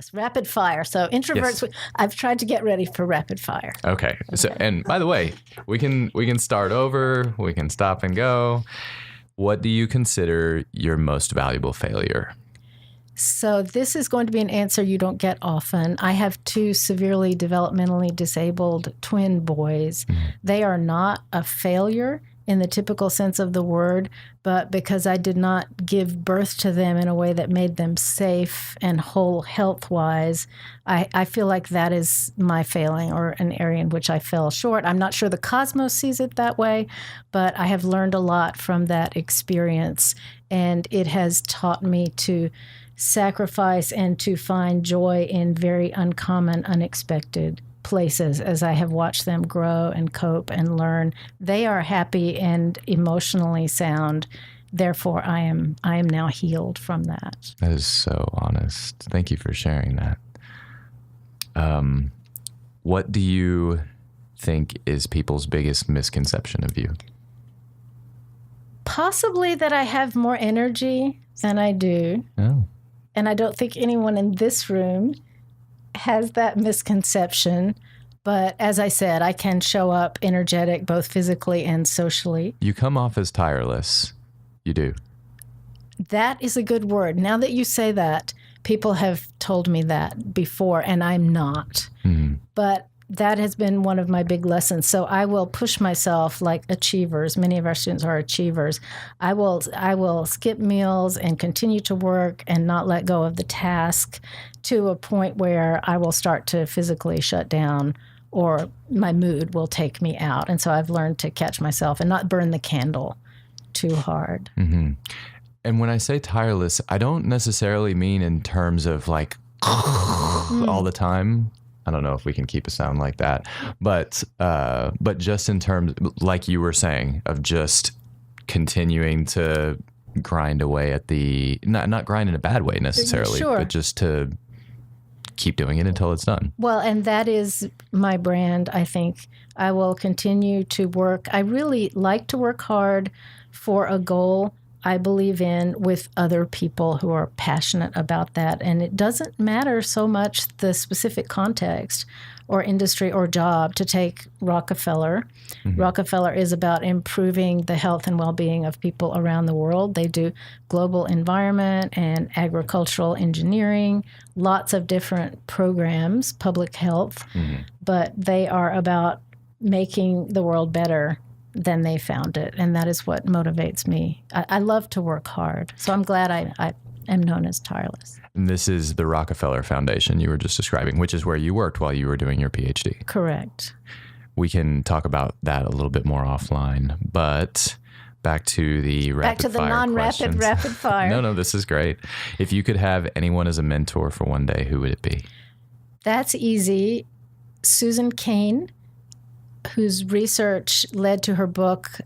Yes, rapid fire. So introverts, yes. I've tried to get ready for rapid fire. Okay. So, and by the way, we can start over. We can stop and go. What do you consider your most valuable failure? So this is going to be an answer you don't get often. I have 2 severely developmentally disabled twin boys. They are not a failure in the typical sense of the word, but because I did not give birth to them in a way that made them safe and whole health-wise, I feel like that is my failing, or an area in which I fell short. I'm not sure the cosmos sees it that way, but I have learned a lot from that experience, and it has taught me to sacrifice and to find joy in very uncommon, unexpected places as I have watched them grow and cope and learn. They are happy and emotionally sound. Therefore, I am now healed from that. That is so honest. Thank you for sharing that. What do you think is people's biggest misconception of you? Possibly that I have more energy than I do. Oh. And I don't think anyone in this room has that misconception. But as I said, I can show up energetic both physically and socially. You come off as tireless. You do. That is a good word. Now that you say that, people have told me that before, and I'm not. Mm-hmm. But that has been one of my big lessons. So I will push myself like achievers. Many of our students are achievers. I will skip meals and continue to work and not let go of the task to a point where I will start to physically shut down, or my mood will take me out. And so I've learned to catch myself and not burn the candle too hard. Mm-hmm. And when I say tireless, I don't necessarily mean in terms of like all the time. I don't know if we can keep a sound like that, but just in terms, like you were saying, of just continuing to grind away at the, not grind in a bad way necessarily, sure. But just to keep doing it until it's done. Well, and that is my brand, I think. I will continue to work. I really like to work hard for a goal I believe in with other people who are passionate about that. And it doesn't matter so much the specific context or industry or job. To take Rockefeller. Mm-hmm. Rockefeller is about improving the health and well-being of people around the world. They do global environment and agricultural engineering, lots of different programs, public health, but they are about making the world better than they found it. And that is what motivates me. I love to work hard. So I'm glad I am known as tireless. And this is the Rockefeller Foundation you were just describing, which is where you worked while you were doing your PhD. Correct. We can talk about that a little bit more offline, but back to the rapid fire non-rapid rapid fire. No, this is great. If you could have anyone as a mentor for one day, who would it be? That's easy. Susan Cain, whose research led to her book,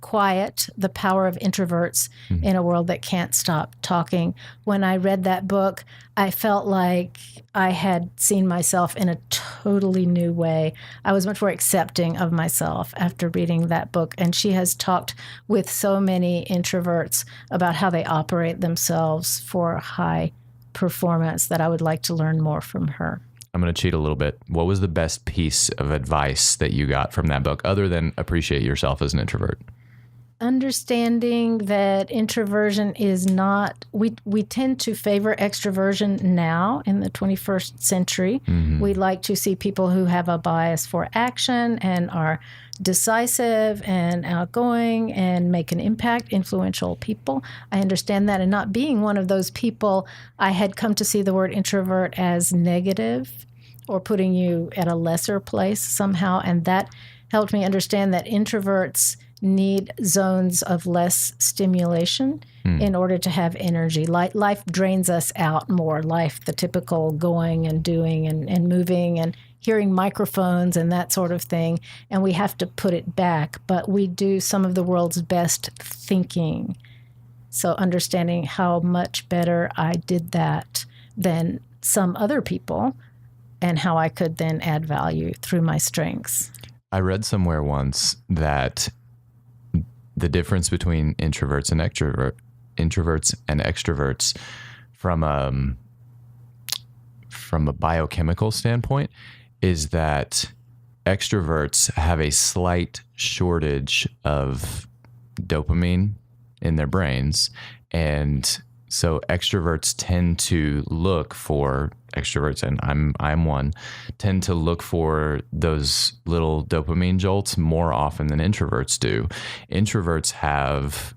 Quiet, The Power of Introverts in a World That Can't Stop Talking. When I read that book, I felt like I had seen myself in a totally new way. I was much more accepting of myself after reading that book. And she has talked with so many introverts about how they operate themselves for high performance that I would like to learn more from her. I'm going to cheat a little bit. What was the best piece of advice that you got from that book, other than appreciate yourself as an introvert? Understanding that introversion is not, we tend to favor extroversion now in the 21st century. Mm-hmm. We like to see people who have a bias for action and are decisive and outgoing and make an impact, influential people. I understand that. And not being one of those people, I had come to see the word introvert as negative or putting you at a lesser place somehow. And that helped me understand that introverts need zones of less stimulation in order to have energy. Life drains us out more. Life, the typical going and doing and moving and hearing microphones and that sort of thing. And we have to put it back. But we do some of the world's best thinking. So understanding how much better I did that than some other people and how I could then add value through my strengths. I read somewhere once that the difference between introverts and extroverts from from a biochemical standpoint is that extroverts have a slight shortage of dopamine in their brains. And so extroverts tend to look for extroverts, and I'm one, tend to look for those little dopamine jolts more often than introverts do. Introverts have,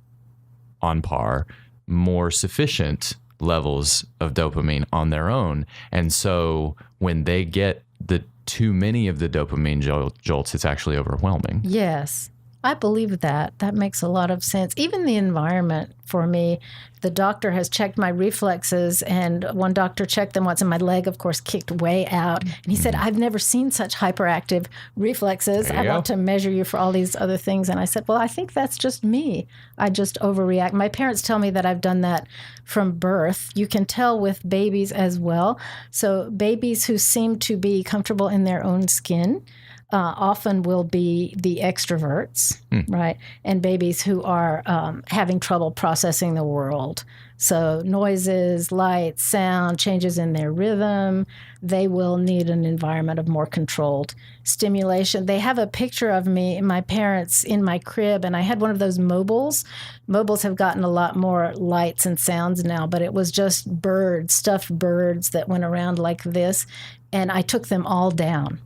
on par, more sufficient levels of dopamine on their own. And so when they get the too many of the dopamine jolts, it's actually overwhelming. Yes, I believe that. That makes a lot of sense. Even the environment for me, the doctor has checked my reflexes, and one doctor checked them once, and my leg, of course, kicked way out. And he said, I've never seen such hyperactive reflexes. I want to measure you for all these other things. And I said, well, I think that's just me. I just overreact. My parents tell me that I've done that from birth. You can tell with babies as well. So babies who seem to be comfortable in their own skin often will be the extroverts, right? And babies who are having trouble processing the world. So noises, light, sound, changes in their rhythm, they will need an environment of more controlled stimulation. They have a picture of me and my parents in my crib, and I had one of those mobiles. Mobiles have gotten a lot more lights and sounds now, but it was just birds, stuffed birds that went around like this, and I took them all down.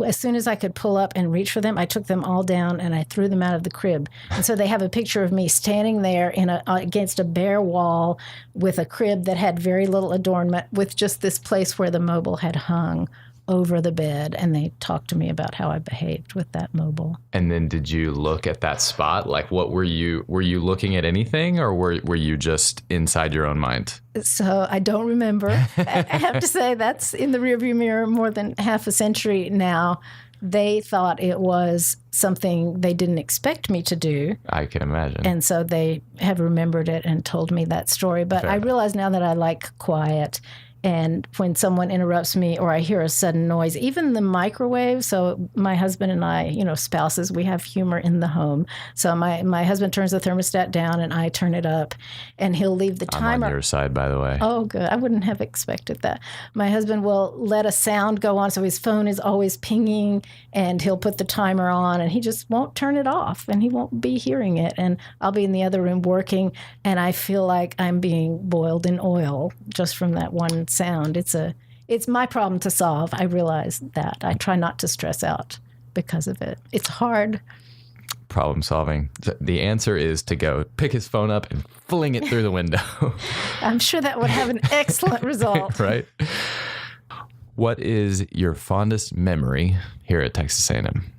As soon as I could pull up and reach for them, I took them all down and I threw them out of the crib. And so they have a picture of me standing there against a bare wall with a crib that had very little adornment, with just this place where the mobile had hung over the bed. And they talked to me about how I behaved with that mobile. And then did you look at that spot? Like, what were you looking at anything, or were you just inside your own mind? So I don't remember. I have to say that's in the rearview mirror more than half a century now. They thought it was something they didn't expect me to do. I can imagine. And so they have remembered it and told me that story. But I realize now that I like quiet. And when someone interrupts me or I hear a sudden noise, even the microwave. So my husband and I, spouses, we have humor in the home. So my husband turns the thermostat down and I turn it up, and he'll leave the timer. I'm on your side, by the way. Oh, good. I wouldn't have expected that. My husband will let a sound go on. So his phone is always pinging, and he'll put the timer on, and he just won't turn it off, and he won't be hearing it. And I'll be in the other room working, and I feel like I'm being boiled in oil just from that one sound. It's my problem to solve. I realize that. I try not to stress out because of it. It's hard. Problem solving. The answer is to go pick his phone up and fling it through the window. I'm sure that would have an excellent result. Right? What is your fondest memory here at Texas A&M?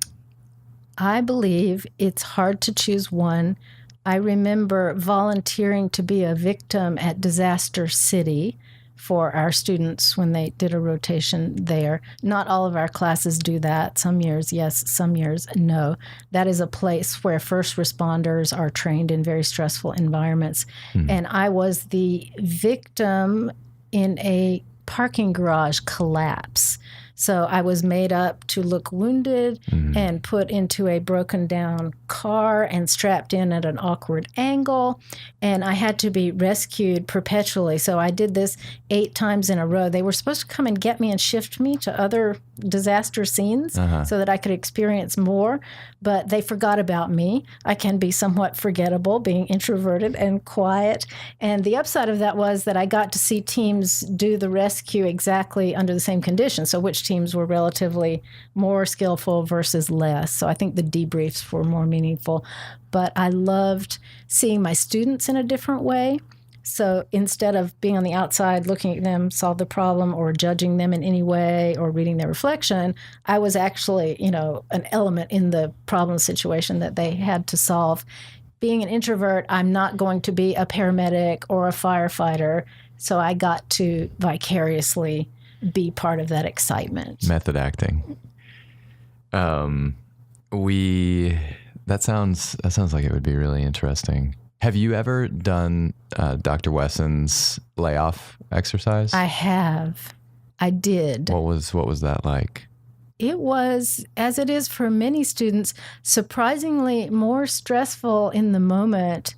I believe it's hard to choose one. I remember volunteering to be a victim at Disaster City for our students when they did a rotation there. Not all of our classes do that. Some years, yes, some years, no. That is a place where first responders are trained in very stressful environments. And I was the victim in a parking garage collapse. So I was made up to look wounded and put into a broken down car and strapped in at an awkward angle. And I had to be rescued perpetually. So I did this 8 times in a row. They were supposed to come and get me and shift me to other disaster scenes so that I could experience more. But they forgot about me. I can be somewhat forgettable, being introverted and quiet. And the upside of that was that I got to see teams do the rescue exactly under the same conditions. So which teams were relatively more skillful versus less. So I think the debriefs were more meaningful. But I loved seeing my students in a different way. So instead of being on the outside looking at them solve the problem or judging them in any way or reading their reflection, I was actually, an element in the problem situation that they had to solve. Being an introvert, I'm not going to be a paramedic or a firefighter. So I got to vicariously be part of that excitement. Method acting. That sounds like it would be really interesting. Have you ever done Dr. Wesson's layoff exercise? I have. I did. What was that like? It was, as it is for many students, surprisingly more stressful in the moment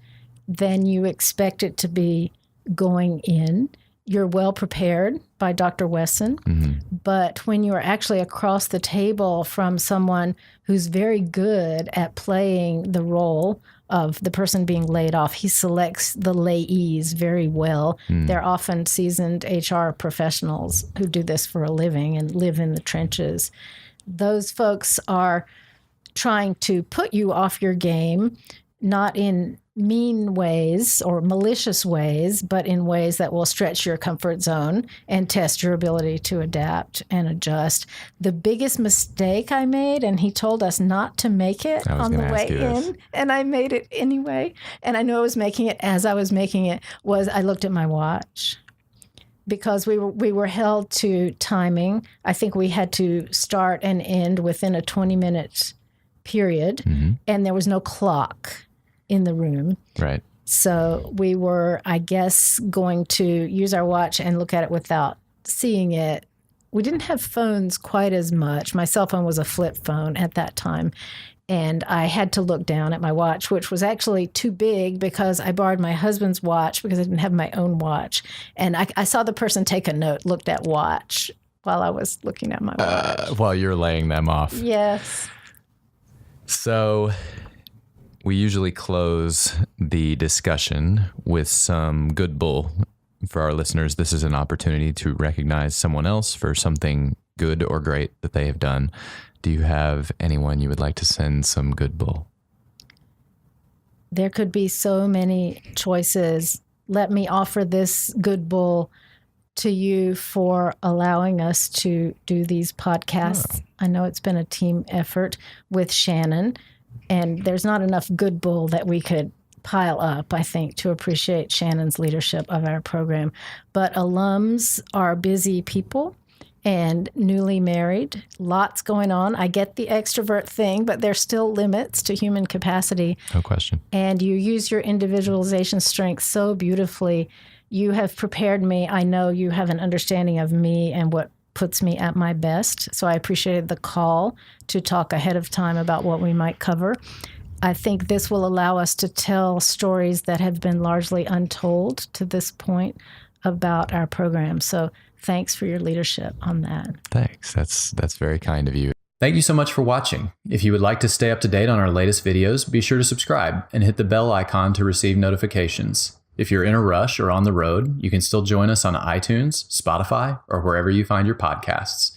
than you expect it to be going in. You're well prepared by Dr. Wesson, but when you're actually across the table from someone who's very good at playing the role of the person being laid off, he selects the layees very well. They're often seasoned HR professionals who do this for a living and live in the trenches. Those folks are trying to put you off your game, not in mean ways or malicious ways, but in ways that will stretch your comfort zone and test your ability to adapt and adjust. The biggest mistake I made, and he told us not to make it on the way in, and I made it anyway, and I knew I was making it as I was making it, was I looked at my watch. Because we were held to timing. I think we had to start and end within a 20-minute period, and there was no clock in the room. Right. So we were, I guess, going to use our watch and look at it without seeing it. We didn't have phones quite as much. My cell phone was a flip phone at that time. And I had to look down at my watch, which was actually too big because I borrowed my husband's watch because I didn't have my own watch. And I saw the person take a note, looked at watch while I was looking at my watch. While you're laying them off. Yes. So we usually close the discussion with some good bull. For our listeners, this is an opportunity to recognize someone else for something good or great that they have done. Do you have anyone you would like to send some good bull? There could be so many choices. Let me offer this good bull to you for allowing us to do these podcasts. I know it's been a team effort with Shannon, and there's not enough good bull that we could pile up, I think, to appreciate Shannon's leadership of our program. But alums are busy people and newly married, lots going on. I get the extrovert thing, but there's still limits to human capacity. No question. And you use your individualization strength so beautifully. You have prepared me. I know you have an understanding of me and what puts me at my best. So I appreciated the call to talk ahead of time about what we might cover. I think this will allow us to tell stories that have been largely untold to this point about our program. So thanks for your leadership on that. Thanks. That's very kind of you. Thank you so much for watching. If you would like to stay up to date on our latest videos, be sure to subscribe and hit the bell icon to receive notifications. If you're in a rush or on the road, you can still join us on iTunes, Spotify, or wherever you find your podcasts.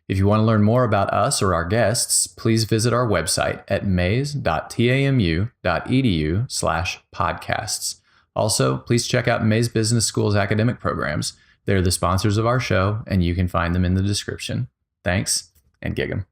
If you want to learn more about us or our guests, please visit our website at mays.tamu.edu/podcasts. Also, please check out Mays Business School's academic programs. They're the sponsors of our show, and you can find them in the description. Thanks, and gig 'em.